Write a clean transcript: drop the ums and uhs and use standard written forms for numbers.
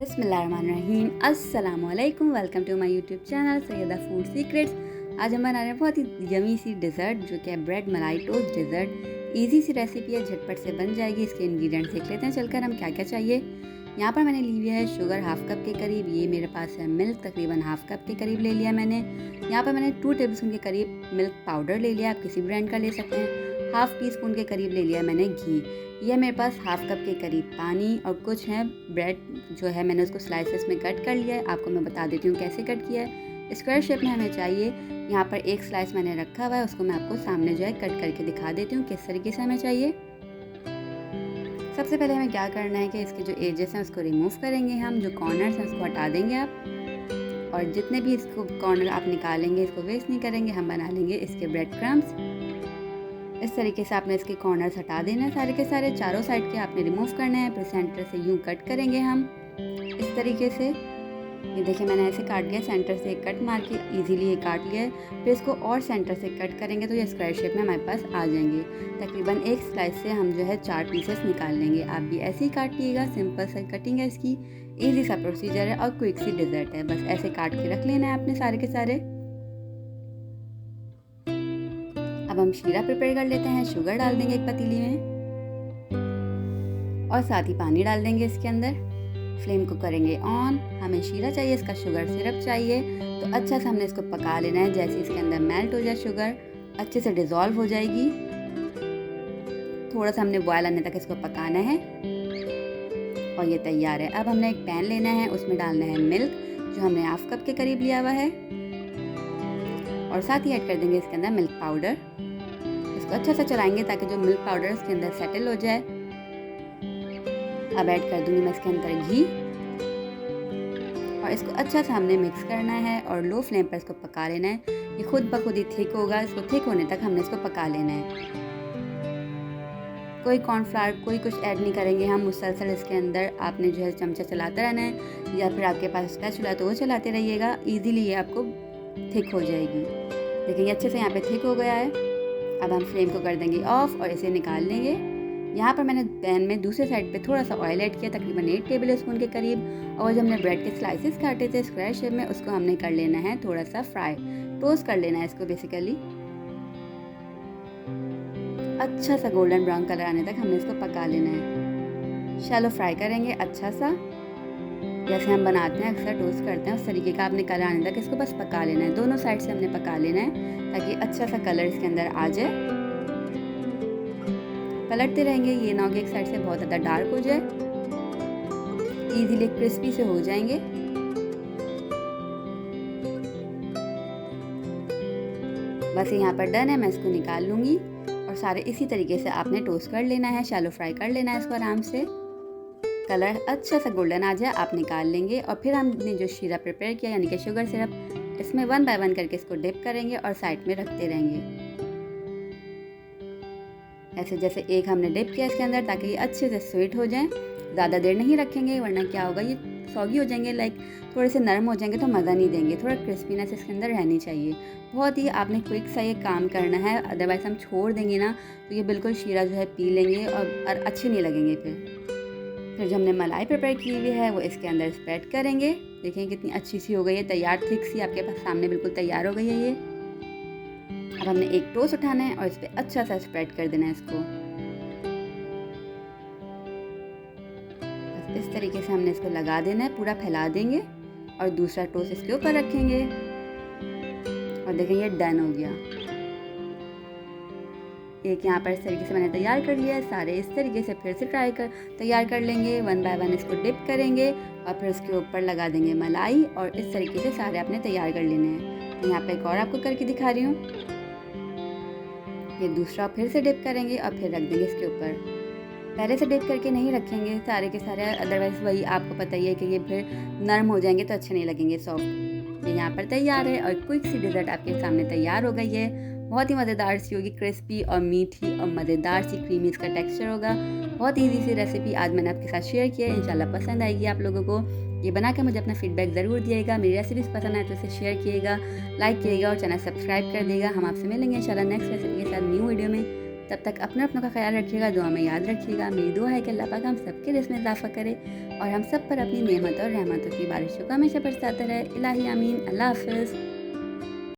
बिस्मिल्लाहिर्रहमानिर्रहीम अस्सलामुअलैकुम। Welcome to my YouTube channel Syeda food secrets. आज हम बना रहे हैं बहुत ही यमी सी डिज़र्ट जो कि है ब्रेड मलाई टोस्ट डिज़र्ट। इजी सी रेसिपी है, झटपट से बन जाएगी। इसके इंग्रेडिएंट्स देख लेते हैं चलकर हम क्या क्या चाहिए। यहाँ पर मैंने ली हुई है शुगर हाफ़ कप के करीब। ये मेरे पास है मिल्क तकरीबन हाफ़ कप के करीब ले लिया मैंने। यहाँ पर मैंने 2 टेबलस्पून के करीब मिल्क पाउडर ले लिया, आप किसी ब्रांड का ले सकते हैं। हाफ़ टी स्पून के करीब ले लिया मैंने घी। यह मेरे पास हाफ़ कप के करीब पानी और कुछ है ब्रेड जो है मैंने उसको स्लाइसेस में कट कर लिया है। आपको मैं बता देती हूँ कैसे कट किया है। स्क्वायर शेप में हमें चाहिए। यहाँ पर एक स्लाइस मैंने रखा हुआ है, उसको मैं आपको सामने जो है कट करके दिखा देती हूँ किस तरीके से हमें चाहिए। सबसे पहले हमें क्या करना है कि इसके जो एजेस हैं उसको रिमूव करेंगे हम, जो कॉर्नर्स हैं उसको हटा देंगे आप। और जितने भी इसको कॉर्नर आप निकालेंगे इसको वेस्ट नहीं करेंगे, हम बना लेंगे इसके ब्रेड क्रम्स। इस तरीके से आपने इसके कॉर्नर्स हटा देना है सारे के सारे, चारों साइड के आपने रिमूव करना है। फिर सेंटर से यूँ कट करेंगे हम इस तरीके से। ये देखिए मैंने ऐसे काट लिया, सेंटर से कट मार के इजीली ये काट लिया है। फिर इसको और सेंटर से कट करेंगे तो ये स्क्वायर शेप में हमारे पास आ जाएंगे। तकरीबन एक स्लाइस से हम जो है 4 पीसेस निकाल लेंगे। आप भी ऐसे ही काटिएगा, सिंपल सा कटिंग है इसकी, ईजी सा प्रोसीजर है और क्विक सी डिज़र्ट है। बस ऐसे काट के रख लेना है आपने सारे के सारे। अब हम शीरा प्रिपेयर कर लेते हैं। शुगर डाल देंगे एक पतीली में और साथ ही पानी डाल देंगे इसके अंदर। फ्लेम को करेंगे ऑन। हमें शीरा चाहिए, इसका शुगर सिरप चाहिए, तो अच्छा से हमने इसको पका लेना है। जैसे इसके अंदर मेल्ट हो जाए शुगर, अच्छे से डिज़ोल्व हो जाएगी। थोड़ा सा हमने बॉयल आने तक इसको पकाना है और ये तैयार है। अब हमने एक पैन लेना है, उसमें डालना है मिल्क जो हमने हाफ कप के करीब लिया हुआ है और साथ ही ऐड कर देंगे इसके अंदर मिल्क पाउडर। इसको अच्छा से चलाएंगे ताकि जो मिल्क पाउडर इसके अंदर सेटल हो जाए। अब ऐड कर दूंगी मैं इसके अंदर घी और इसको अच्छा से हमने मिक्स करना है और लो फ्लेम पर इसको पका लेना है। ये खुद ब खुद ही थिक होगा, इसको थिक होने तक हमने इसको पका लेना है। कोई कॉर्नफ्लावर कोई कुछ ऐड नहीं करेंगे हम, मुसलसल इसके अंदर आपने जो है चमचा चलाते रहना है, या फिर आपके पास स्पैचुला तो वो चलाते रहिएगा। ईजीली ये आपको थिक हो जाएगी। देखिए अच्छे से यहाँ पे थिक हो गया है। अब हम फ्लेम को कर देंगे ऑफ और इसे निकाल लेंगे। यहाँ पर मैंने पैन में दूसरे साइड पे थोड़ा सा ऑयल ऐड किया, तकरीबन 1 टेबल स्पून के करीब। और जो हमने ब्रेड के स्लाइसेस काटे थे स्क्वायर शेप में, उसको हमने कर लेना है थोड़ा सा फ्राई, टोस्ट कर लेना है इसको बेसिकली। अच्छा सा गोल्डन ब्राउन कलर आने तक हमने इसको पका लेना है। शैलो फ्राई करेंगे अच्छा सा, जैसे हम बनाते हैं अक्सर टोस्ट करते हैं उस तरीके का आपने कलर आने तक इसको बस पका लेना है। दोनों साइड से हमने पका लेना है ताकि अच्छा सा कलर इसके अंदर आ जाए। पलटते रहेंगे, ये ना हो कि एक साइड से बहुत ज़्यादा डार्क हो जाए। इजीली क्रिस्पी से हो जाएंगे। बस यहाँ पर डन है, मैं इसको निकाल लूँगी। और सारे इसी तरीके से आपने टोस्ट कर लेना है, शैलो फ्राई कर लेना है इसको आराम से। कलर अच्छा सा गोल्डन आ जाए आप निकाल लेंगे। और फिर हमने जो शीरा प्रिपेयर किया यानी कि शुगर सिरप, इसमें 1 बाय 1 करके इसको डिप करेंगे और साइड में रखते रहेंगे। ऐसे जैसे एक हमने डिप किया इसके अंदर ताकि ये अच्छे से स्वीट हो जाए। ज़्यादा देर नहीं रखेंगे वरना क्या होगा, ये सॉगी हो जाएंगे, लाइक थोड़े से नरम हो जाएंगे तो मज़ा नहीं देंगे। थोड़ा क्रिस्पीनेस इसके अंदर रहनी चाहिए। बहुत ही आपने क्विक सा ये काम करना है, अदरवाइज़ हम छोड़ देंगे ना तो ये बिल्कुल शीरा जो है पी लेंगे और अच्छे नहीं लगेंगे। फिर जो हमने मलाई प्रिपेयर की हुई है वो इसके अंदर स्प्रेड करेंगे। देखें कितनी अच्छी सी हो गई है, तैयार थिक सी आपके पास सामने बिल्कुल तैयार हो गई है ये। अब हमने एक टोस्ट उठाना है और इस पर अच्छा सा स्प्रेड कर देना है इसको। बस इस तरीके से हमने इसको लगा देना है, पूरा फैला देंगे और दूसरा टोस्ट इसके ऊपर रखेंगे और देखें ये डन हो गया। एक यहाँ पर इस तरीके से मैंने तैयार कर लिया है। सारे इस तरीके से फिर से तैयार कर लेंगे। 1 बाय 1 इसको डिप करेंगे और फिर उसके ऊपर लगा देंगे मलाई और इस तरीके से सारे आपने तैयार कर लेने हैं। यहाँ पे एक और आपको करके दिखा रही हूँ। ये दूसरा फिर से डिप करेंगे और फिर रख देंगे इसके ऊपर। पहले से डिप करके नहीं रखेंगे सारे के सारे, अदरवाइज़ वही आपको पता ही है कि ये फिर नरम हो जाएंगे तो अच्छे नहीं लगेंगे, सॉफ्ट। ये यहाँ पर तैयार है और क्विक सी डिज़र्ट आपके सामने तैयार हो गई है। बहुत ही मज़ेदार सी होगी, क्रिस्पी और मीठी और मज़ेदार सी क्रीमी इसका टेक्सचर होगा। बहुत ईजी सी रेसिपी आज मैंने आपके साथ शेयर किया है, इंशाल्लाह पसंद आएगी आप लोगों को। ये बना के मुझे अपना फीडबैक ज़रूर दिएगा। मेरी रेसिपीज़ पसंद आए तो इसे शेयर किएगा, लाइक किएगा और चैनल सब्सक्राइब कर देगा। हम आपसे मिलेंगे इंशाल्लाह नेक्स्ट रेसिपी के साथ न्यू वीडियो में। तब तक अपना का ख्याल रखिएगा, दुआ में याद रखिएगा। मेरी दुआ है कि अल्लाह पाक हम सबके रिज़्क़ में इज़ाफ़ा करे। और हम सब पर अपनी नेमत और रहमतों की बारिशों को हमेशा बरसाता रहे। इलाही आमीन। अल्लाह हाफ़िज़।